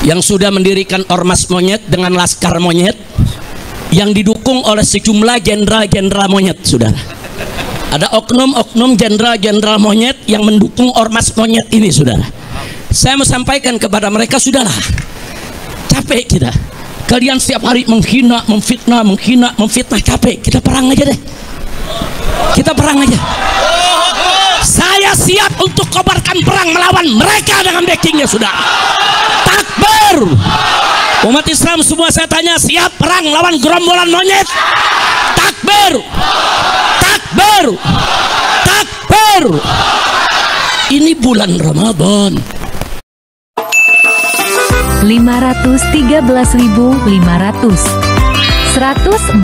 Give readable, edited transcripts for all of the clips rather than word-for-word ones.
yang sudah mendirikan ormas monyet dengan laskar monyet yang didukung oleh sejumlah jenderal-jenderal monyet, saudara. Ada oknum-oknum jenderal-jenderal monyet yang mendukung ormas monyet ini, saudara. Saya mau sampaikan kepada mereka, sudahlah, capek kita. Kalian setiap hari menghina, memfitnah, capek. Kita perang aja deh. Kita perang aja. Saya siap untuk kobarkan perang melawan mereka dengan backingnya, sudah. Takbir. Umat Islam semua saya tanya, siap perang lawan gerombolan monyet? Takbir. Takbir. Takbir. Ini bulan Ramadan. 513.500 100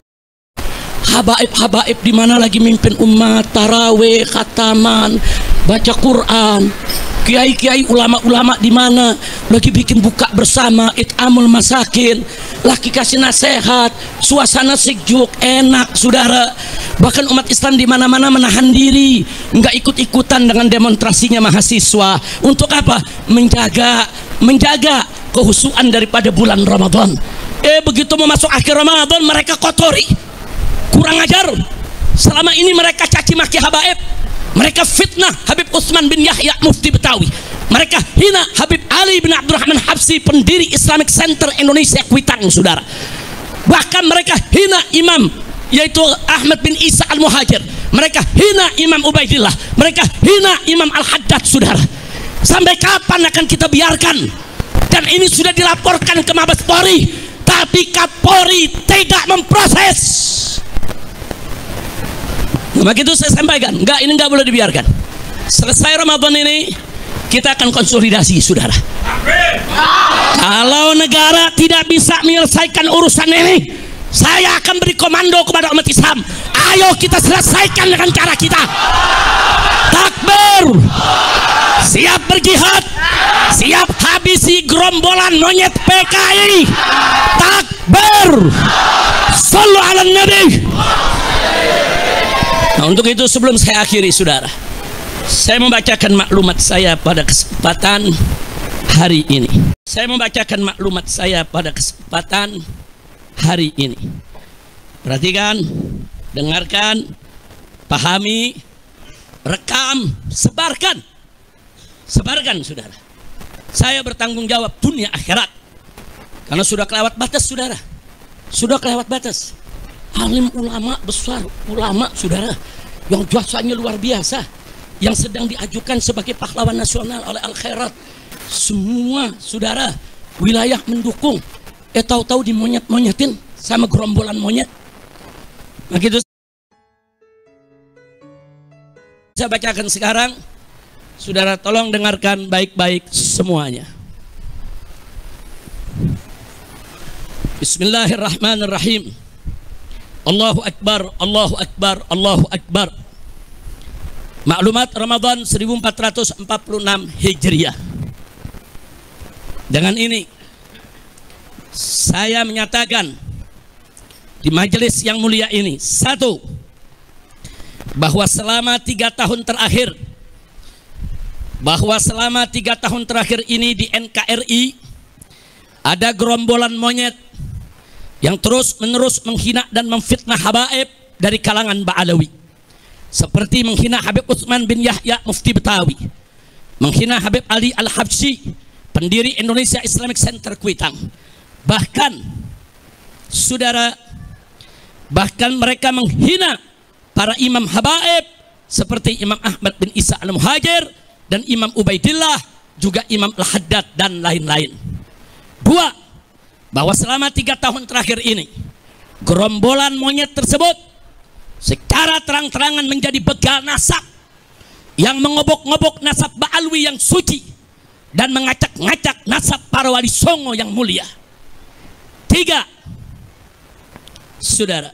Habaib-habaib di mana lagi mimpin umat, taraweh, khataman, baca Quran. Kiai-kiai, ulama-ulama di mana lagi bikin buka bersama, it'amul masakin, lagi kasih nasihat, suasana sejuk, enak, saudara. Bahkan umat Islam di mana-mana menahan diri, nggak ikut-ikutan dengan demonstrasinya mahasiswa. Untuk apa? Menjaga kehusuan daripada bulan Ramadan. Begitu mau masuk akhir Ramadan, mereka kotori, kurang ajar. Selama ini mereka caci maki habaib, mereka fitnah Habib Utsman bin Yahya Mufti Betawi, mereka hina Habib Ali bin Abdurrahman Habsyi, pendiri Islamic Center Indonesia Kuitang, saudara. Bahkan mereka hina imam yaitu Ahmad bin Isa Al-Muhajir, mereka hina Imam Ubaidillah, mereka hina Imam Al-Haddad, saudara. Sampai kapan akan kita biarkan? Dan ini sudah dilaporkan ke Mabes Polri, tapi Kapolri tidak memproses. Maka itu saya sampaikan, ini enggak boleh dibiarkan. Selesai Ramadan ini kita akan konsolidasi, saudara. Kalau negara tidak bisa menyelesaikan urusan ini, saya akan beri komando kepada umat Islam. Ayo kita selesaikan dengan cara kita. Takbir. Siap berjihad, siap habisi gerombolan monyet PKI. Takbir. Shallu ala Nabi. Nah, untuk itu sebelum saya akhiri, saudara, saya membacakan maklumat saya pada kesempatan hari ini. Saya membacakan maklumat saya pada kesempatan hari ini. Perhatikan, dengarkan, pahami, rekam, sebarkan. Sebarkan, saudara. Saya bertanggung jawab dunia akhirat. Karena sudah kelewat batas, saudara. Sudah kelewat batas. Alim ulama besar, ulama, saudara, yang jasanya luar biasa, yang sedang diajukan sebagai pahlawan nasional oleh Al-Khairat. Semua, saudara, wilayah mendukung. Tahu-tahu dimonyet-monyetin sama gerombolan monyet. Begitu. Saya bacakan sekarang. Saudara, tolong dengarkan baik-baik semuanya. Bismillahirrahmanirrahim. Allahu Akbar, Allahu Akbar, Allahu Akbar. Maklumat Ramadan 1446 Hijriah. Dengan ini saya menyatakan di majelis yang mulia ini, satu, bahwa selama 3 tahun terakhir ini di NKRI ada gerombolan monyet yang terus-menerus menghina dan memfitnah habaib dari kalangan Ba'alawi, seperti menghina Habib Utsman bin Yahya Mufti Betawi, menghina Habib Ali Al-Habsyi, pendiri Indonesia Islamic Center Kuitang. Bahkan, saudara, mereka menghina para imam habaib seperti Imam Ahmad bin Isa Al-Muhajir dan Imam Ubaidillah, juga Imam Al-Haddad dan lain-lain. Dua, bahwa selama 3 tahun terakhir ini gerombolan monyet tersebut secara terang-terangan menjadi begal nasab yang mengobok-ngobok nasab Ba'alwi yang suci dan mengacak-ngacak nasab para wali songo yang mulia. 3, saudara,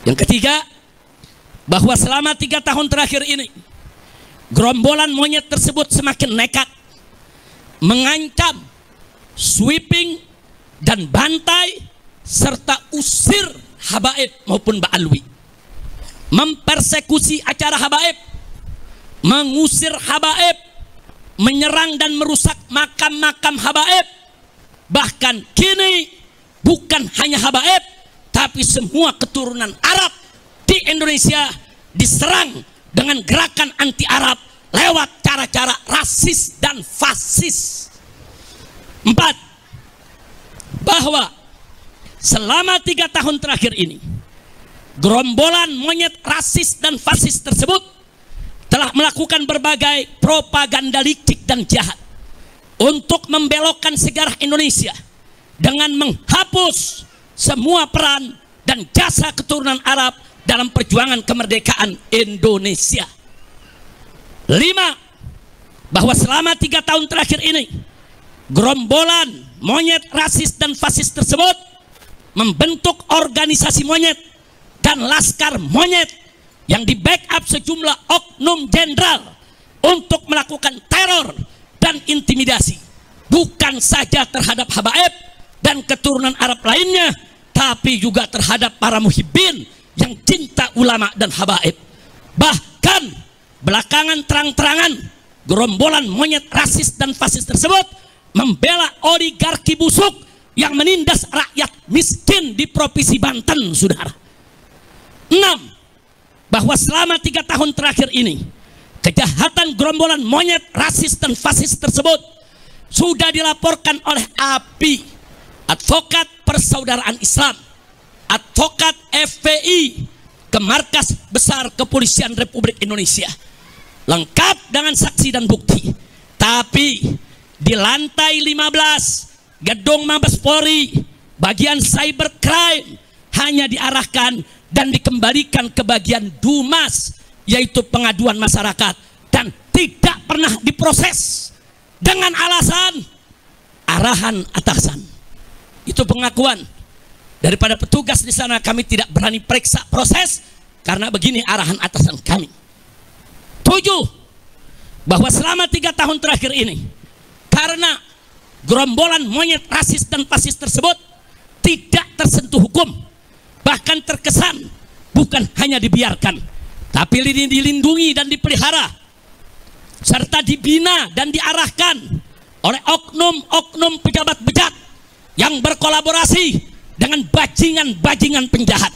yang ketiga, bahwa selama 3 tahun terakhir ini gerombolan monyet tersebut semakin nekat mengancam, sweeping dan bantai serta usir habaib maupun Ba'alwi, mempersekusi acara habaib, mengusir habaib, menyerang dan merusak makam-makam habaib. Bahkan kini bukan hanya habaib, tapi semua keturunan Arab di Indonesia diserang dengan gerakan anti Arab lewat cara-cara rasis dan fasis. 4. Bahwa selama 3 tahun terakhir ini, gerombolan monyet rasis dan fasis tersebut telah melakukan berbagai propaganda licik dan jahat untuk membelokkan sejarah Indonesia dengan menghapus semua peran dan jasa keturunan Arab dalam perjuangan kemerdekaan Indonesia. 5. Bahwa selama 3 tahun terakhir ini, gerombolan monyet rasis dan fasis tersebut membentuk organisasi monyet dan laskar monyet yang di backup sejumlah oknum jenderal untuk melakukan teror dan intimidasi, bukan saja terhadap habaib dan keturunan Arab lainnya, tapi juga terhadap para muhibbin yang cinta ulama dan habaib. Bahkan belakangan terang-terangan gerombolan monyet rasis dan fasis tersebut membela oligarki busuk yang menindas rakyat miskin di Provinsi Banten, saudara. 6. Bahwa selama 3 tahun terakhir ini, kejahatan gerombolan monyet rasis dan fasis tersebut sudah dilaporkan oleh API, Advokat Persaudaraan Islam, advokat FPI, ke Markas Besar Kepolisian Republik Indonesia, lengkap dengan saksi dan bukti. Tapi di lantai 15 gedung Mabes Polri, bagian cybercrime hanya diarahkan dan dikembalikan ke bagian Dumas, yaitu pengaduan masyarakat, dan tidak pernah diproses dengan alasan arahan atasan. Itu pengakuan daripada petugas di sana. Kami tidak berani periksa proses karena begini arahan atasan kami. 7. Bahwa selama 3 tahun terakhir ini, karena gerombolan monyet rasis dan fasis tersebut tidak tersentuh hukum, bahkan terkesan bukan hanya dibiarkan, tapi dilindungi dan dipelihara, serta dibina dan diarahkan oleh oknum-oknum pejabat bejat yang berkolaborasi dengan bajingan-bajingan penjahat.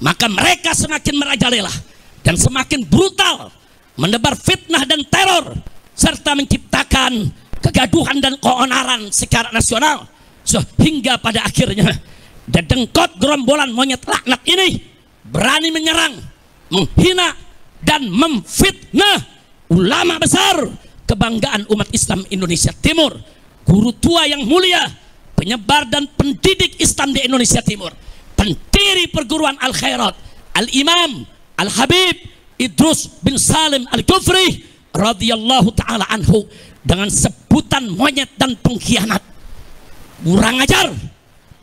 Maka mereka semakin merajalela dan semakin brutal menebar fitnah dan teror, serta menciptakan kegaduhan dan keonaran secara nasional, sehingga pada akhirnya dedengkot gerombolan monyet laknat ini berani menyerang, menghina, dan memfitnah ulama besar kebanggaan umat Islam Indonesia Timur, guru tua yang mulia, penyebar dan pendidik Islam di Indonesia Timur, pendiri perguruan Al-Khairat, Al-Imam Al-Habib Idrus bin Salim Al-Kufri radhiyallahu ta'ala anhu, dengan sebutan monyet dan pengkhianat. Kurang ajar,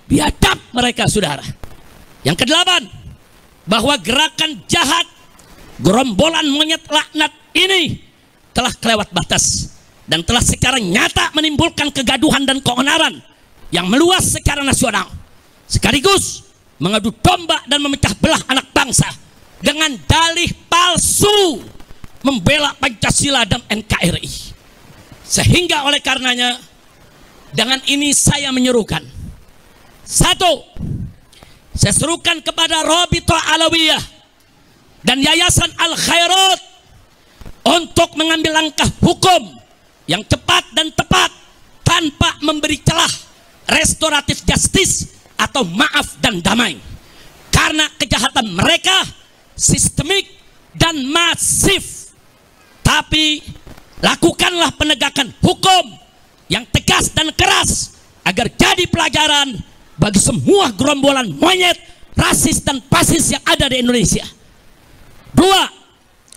biadab mereka, saudara. Yang ke-8, bahwa gerakan jahat gerombolan monyet laknat ini telah kelewat batas dan telah secara nyata menimbulkan kegaduhan dan keonaran yang meluas secara nasional, sekaligus mengadu domba dan memecah belah anak bangsa dengan dalih palsu membela Pancasila dan NKRI. Sehingga oleh karenanya, dengan ini saya menyerukan, 1, saya serukan kepada Rabithah Alawiyah dan Yayasan Al-Khairat untuk mengambil langkah hukum yang cepat dan tepat tanpa memberi celah restoratif justice atau maaf dan damai, karena kejahatan mereka sistemik dan masif. Tapi lakukanlah penegakan hukum yang tegas dan keras agar jadi pelajaran bagi semua gerombolan monyet rasis dan fasis yang ada di Indonesia. 2,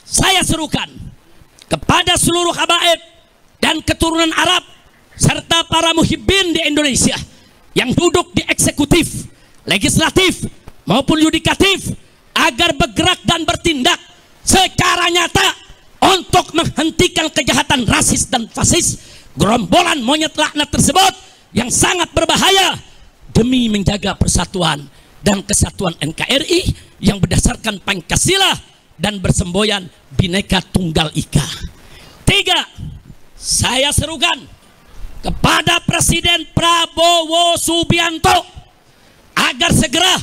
saya serukan kepada seluruh habaib dan keturunan Arab serta para muhibbin di Indonesia yang duduk di eksekutif, legislatif maupun yudikatif agar bergerak dan bertindak secara nyata untuk menghentikan kejahatan rasis dan fasis gerombolan monyet laknat tersebut yang sangat berbahaya, demi menjaga persatuan dan kesatuan NKRI yang berdasarkan Pancasila dan bersemboyan Bhinneka Tunggal Ika. 3, saya serukan kepada Presiden Prabowo Subianto agar segera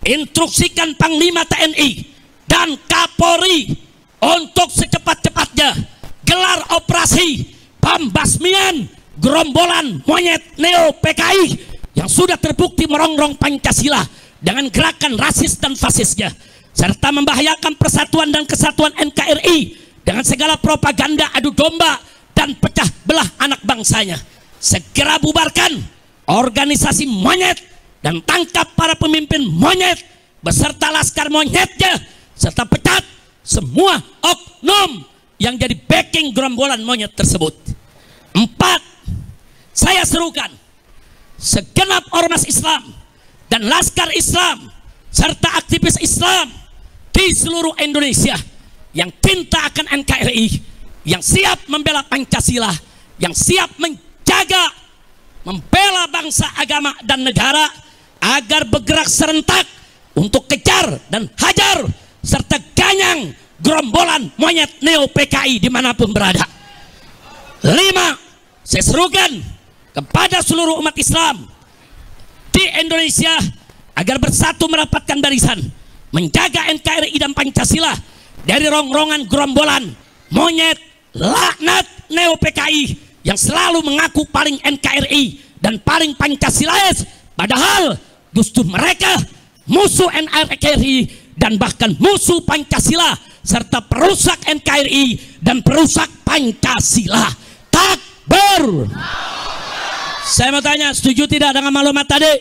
instruksikan Panglima TNI dan Kapolri untuk secepat-cepatnya gelar operasi pembasmian gerombolan monyet neo PKI yang sudah terbukti merongrong Pancasila dengan gerakan rasis dan fasisnya, serta membahayakan persatuan dan kesatuan NKRI dengan segala propaganda adu domba dan pecah belah anak bangsanya. Segera bubarkan organisasi monyet dan tangkap para pemimpin monyet beserta laskar monyetnya, serta pecat semua oknum yang jadi backing gerombolan monyet tersebut. 4. Saya serukan segenap ormas Islam dan laskar Islam serta aktivis Islam di seluruh Indonesia yang cinta akan NKRI, yang siap membela Pancasila, yang siap menjaga, membela bangsa, agama, dan negara, agar bergerak serentak untuk kejar dan hajar serta ganyang gerombolan monyet neo PKI dimanapun berada. 5. Saya serukan kepada seluruh umat Islam di Indonesia agar bersatu merapatkan barisan, menjaga NKRI dan Pancasila dari rongrongan gerombolan monyet laknat neo PKI yang selalu mengaku paling NKRI dan paling Pancasilais, padahal justru mereka musuh NKRI dan bahkan musuh Pancasila serta perusak NKRI dan perusak Pancasila. Takbir. Saya mau tanya, setuju tidak dengan maklumat tadi?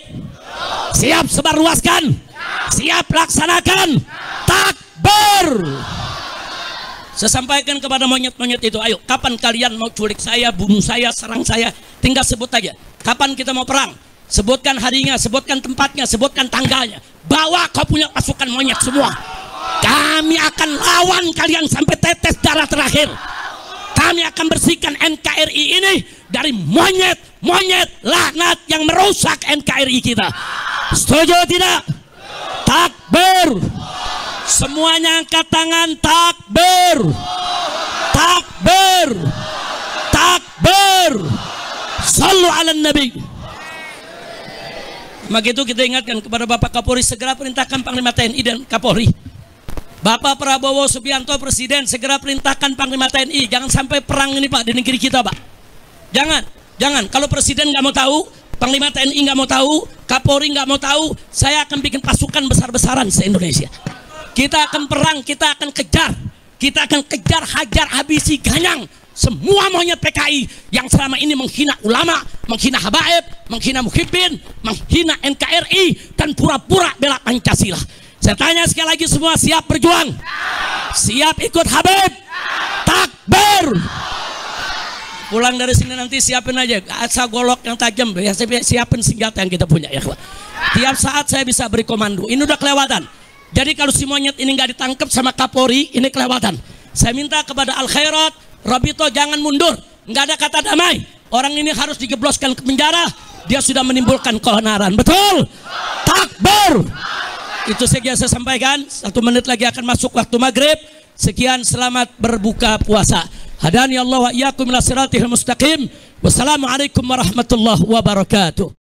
Siap sebarluaskan? Siap laksanakan? Takbir. Saya sampaikan kepada monyet-monyet itu, ayo, kapan kalian mau culik saya, bunuh saya, serang saya? Tinggal sebut aja. Kapan kita mau perang? Sebutkan harinya, sebutkan tempatnya, sebutkan tanggalnya. Bawa kau punya pasukan monyet semua. Kami akan lawan kalian sampai tetes darah terakhir. Kami akan bersihkan NKRI ini dari monyet-monyet laknat yang merusak NKRI kita. Setuju tidak? Takbir. Semuanya angkat tangan. Takbir. Takbir. Takbir. Sallu ala Nabi. Maka itu kita ingatkan kepada Bapak Kapolri, segera perintahkan Panglima TNI dan Kapolri. Bapak Prabowo Subianto Presiden, segera perintahkan Panglima TNI, jangan sampai perang ini Pak di negeri kita Pak. Jangan. Kalau Presiden nggak mau tahu, Panglima TNI nggak mau tahu, Kapolri nggak mau tahu, saya akan bikin pasukan besar-besaran se-Indonesia. Kita akan perang, kita akan kejar, hajar, habisi, ganyang semua monyet PKI yang selama ini menghina ulama, menghina habaib, menghina muhibbin, menghina NKRI, dan pura-pura bela Pancasila. Saya tanya sekali lagi, semua siap berjuang? Siap ikut Habib? Takbir. Pulang dari sini nanti siapin aja asal golok yang tajam, ya, siapin senjata yang kita punya ya. Tiap saat saya bisa beri komando. Ini udah kelewatan. Jadi kalau si monyet ini nggak ditangkap sama Kapolri, ini kelewatan. Saya minta kepada Al Khairat, Rabito, jangan mundur. Nggak ada kata damai. Orang ini harus dijebloskan ke penjara. Dia sudah menimbulkan keonaran. Betul? Takbir. Itu saja saya sampaikan. 1 menit lagi akan masuk waktu maghrib. Sekian, selamat berbuka puasa. Hadani Allah wa iyyakum ila siratil mustaqim. Wassalamualaikum warahmatullahi wabarakatuh.